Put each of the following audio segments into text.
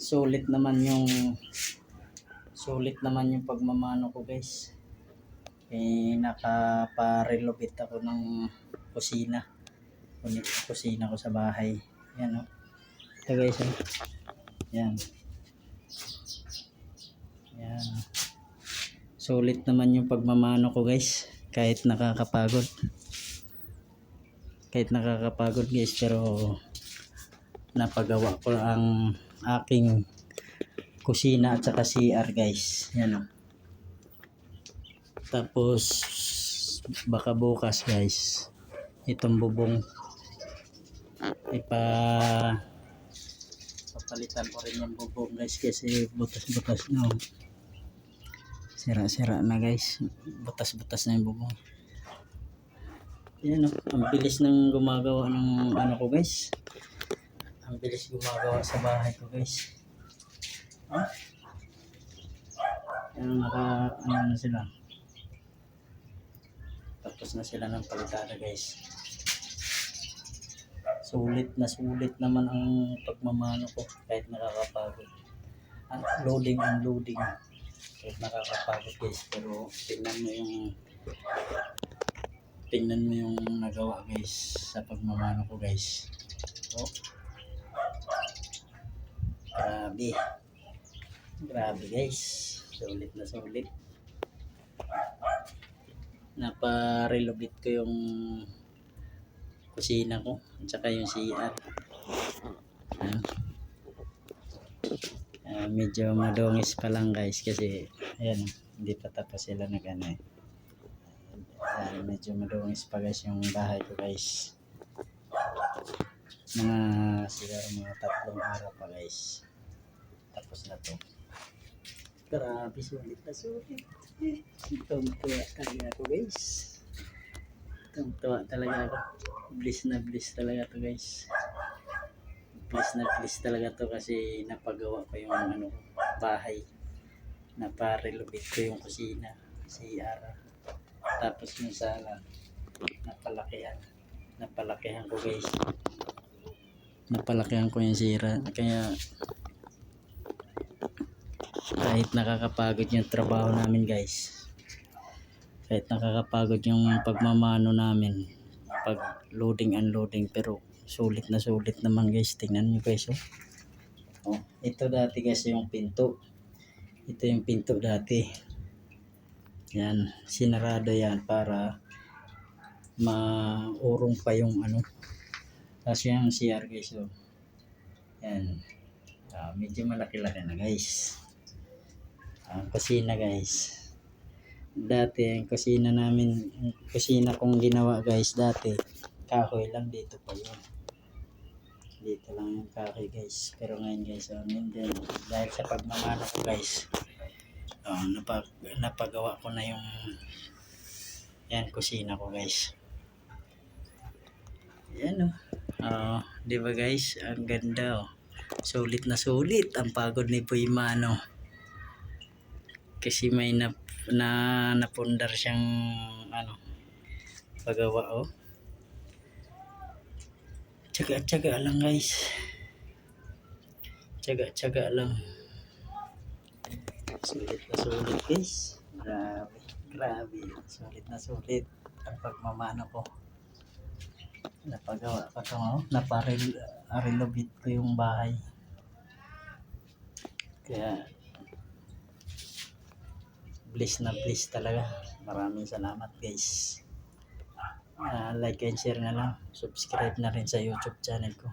sulit naman yung pagmamano ko guys. Nakapa-relocate ako ng kusina. Kusina ko sa bahay. Yan o. Ito guys o. Yan. Yan. Sulit naman yung pagmamano ko guys. Kahit nakakapagod. Guys, pero napagawa ko ang aking kusina at saka CR guys. Yan o. Tapos baka bukas guys, itong bubong papalitan ko rin yung bubong guys kasi butas-butas na. Sira-sira na guys. Butas-butas na yung bubong. Yan o. Ang bilis ng gumagawa ng ano ko guys. Ang bilis gumagawa sa bahay ko guys. Yan ano na sila. Tapos na sila ng palitada guys. Sulit naman ang pagmamano ko kahit nakakapagod. Unloading. Kahit nakakapagod guys. Pero tingnan mo yung nagawa guys sa pagmamano ko guys. Oh. Grabe guys. Sulit. Napa-relocate ko yung kusina ko at saka yung CR. Medyo madungis pa lang guys kasi ayan, hindi pa tapos sila medyo madungis pa guys yung bahay ko guys. Siguro mga 3 araw pa guys. Tapos na to. Grabe, sulit. Tuwa talaga ako guys. Tuwa talaga ako. Bliss talaga to guys. Bliss talaga to kasi napagawa ko yung bahay. Napa-relocate ko yung kusina, CR. Tapos yung sala, napalakihan ko guys. Napalakihan ko yung sira. Kaya kahit nakakapagod yung trabaho namin guys, kahit nakakapagod yung pagmamano namin, pag loading unloading, pero sulit naman guys. Tingnan nyo guys oh. Ito dati guys yung pinto. Ito yung pinto dati. Yan, sinarado yan para maurong pa yung tapos yung CR guys oh. Yan. Medyo malaki-laki na guys. Ang kusina guys. Dati ang kusina kong ginawa guys dati, kahoy lang, dito pa yun. Dito lang yung kahoy guys. Pero ngayon guys, dahil sa pagmamano ko guys, napagawa ko na yung kusina ko guys. Yan di ba guys? Ang ganda Sulit ang pagod ni Boy Mano. Kasi may napundar siyang pagawa Tiyaga lang guys. Tiyaga lang. Sulit guys. Grabe. Sulit ang pagmamano ko. Napagawa ko ito naparelocate ko yung bahay. Kaya bliss talaga. Maraming salamat guys. Like and share na lang. Subscribe na rin sa YouTube channel ko.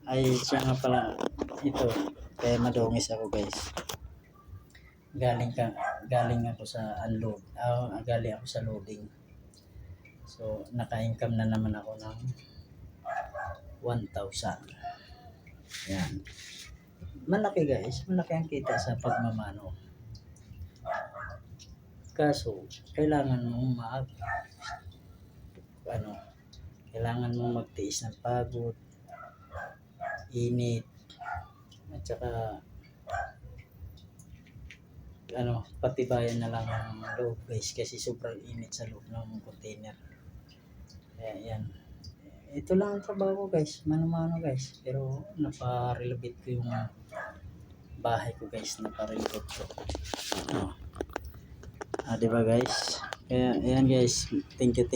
Ay siya nga pala, ito kaya madungis ako guys. Galing ako sa galing ako sa loading. So naka-income na naman ako ng 1,000. Yan. Malaki guys, malaki ang kita sa pagmamano. Kaso kailangan mong kailangan mong magtiis ng pagod, init, at saka patibayan na lang ang loob guys kasi sobrang init sa loob ng container. Kaya yan, ito lang ang trabaho guys, mano-mano guys, pero napa-relocate ko yung bahay ko guys na parikot ko. Oh. Diba guys? Kaya ayan guys, thank you.